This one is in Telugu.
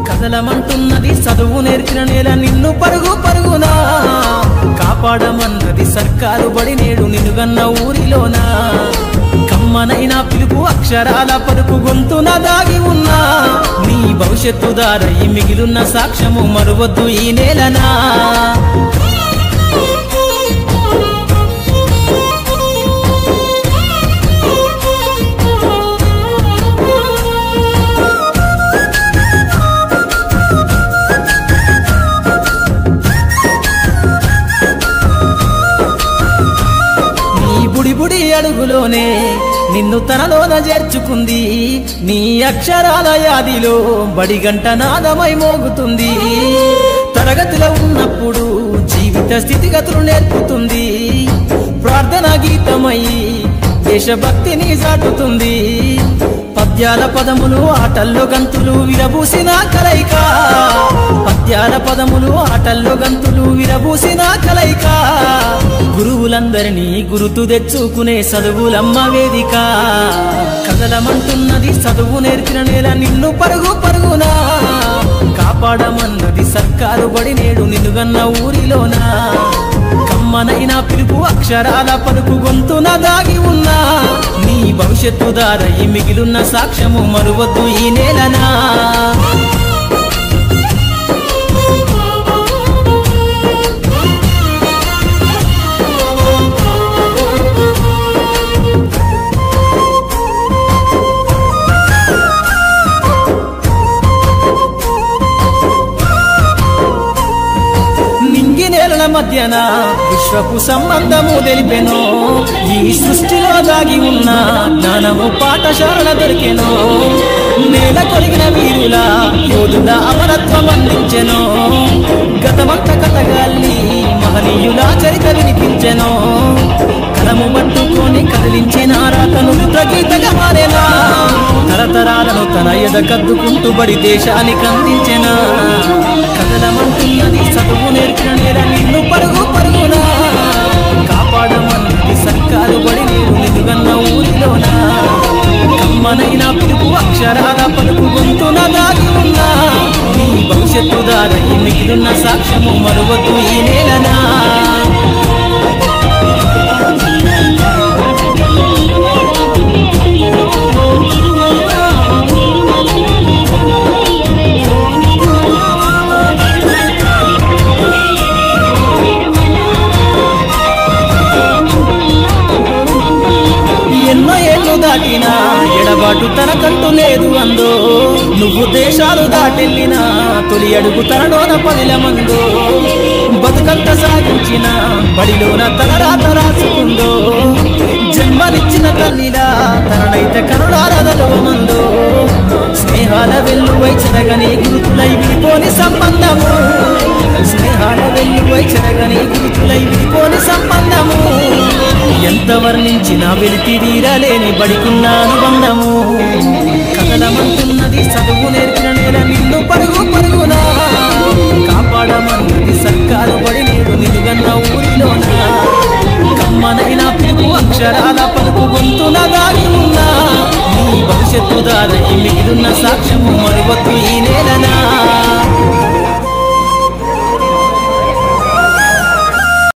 కదలమంటున్నది చదువు నేర్చిన నేల నిన్ను పరుగు పరుగునా కాపాడమన్నది సర్కారు బడి నేడు నిన్నుగన్న ఊరిలోనా కమ్మనైనా పిలుపు అక్షరాల పలుకు గొంతున దాగి ఉన్నా నీ భవిష్యత్తు దారై మిగిలిన సాక్ష్యము మరువద్దు ఈ నేలనా బుడి అడుగులోనే నిన్ను తనలోన చేర్చుకుంది నీ అక్షరాల యాదిలో బడిగంట నాదమై మోగుతుంది తరగతిలో ఉన్నప్పుడు జీవిత స్థితిగతులు నేర్పుతుంది ప్రార్థన గీతమై దేశభక్తిని చాటుతుంది పద్యాల పదములు ఆటల్లో గంతులు విరబూసిన కలయిక పద్యాల పదములు ఆటల్లో గంతులు విరబూసిన కలయిక గురువులందరినీ గురుతు తెచ్చుకునే చదువులమ్మ వేదిక కదలమంటున్నది చదువు నేర్చిన నేల నిన్ను పరుగు పరుగునా కాపాడమన్నది సర్కారు బడి నేడు నిన్నుగన్న ఊరిలోనా కమ్మనైనా పిలుపు అక్షరాల పలుకు గొంతున దాగి ఉన్నా నీ భవిష్యత్తు దారై మిగిలిన సాక్ష్యము మరువద్దు ఈ నేలనా మధ్యన విశ్వపు సంబంధము తెలిపెనో ఈ సృష్టిలో దాగి ఉన్న జ్ఞానము పాఠశాల దొరికెనో నేల కొలిగిన వీరుల యోధుల అమరత్వం అందించెనో గతమంత కథగాల్ని మహనీయుల చరిత్ర వినిపించెనో కలము పట్టుకొని కదిలించిన రాతను యుద్ధగీతగా మారేనా తరతరాలను తన ఎద కద్దుకుంటూ బడి దేశానికి అందించెనా కదలమంటున్నది చదువు నేర్చిన నేల నిన్ను పరుగు పరుగునా కాపాడమన్నది సర్కారు బడి నేడు నిన్నుగన్న ఊరిలోనా కమ్మనైనా పిలుపు అక్షరాల పలుకు గొంతున దాగి ఉన్నా నీ భవిష్యత్తు దారై మిగిలిన సాక్ష్యము మరువద్దు ఈ నేలనా దాటినా ఎడబాటు తనకంటూ లేదు అందో నువ్వు దేశాలు దాటెళ్ళినా తొలి అడుగు తనలోన పదిల మందో బతుకంత సాగించిన బడిలోన తన రాత రాసుకుందో జన్మనిచ్చిన తల్లిలా తననైతే కరుణారదలో మందో స్నేహాల వెల్లువై చెరగని గురుతులై విడిపోని సంబంధము స్నేహాల వెల్లువై చెరగని గురుతులై విడిపోని సంబంధము ఎంత వర్ణించినా వెలితిరీరలేని బడికున్న అనుబంధము కదలమంటున్నది చదువు నేర్చిన నేల నిన్ను పరుగు పరుగునా కాపాడమన్నది సర్కారు బడి నేడు నిలుగన్న ఊరిలోనా కమ్మనైనా పిలుపు అక్షరాల పలుకు గొంతున దాగి ఉన్నా నీ భవిష్యత్తు దారై మిగిలిన సాక్ష్యము మరువద్దు ఈ నేలనా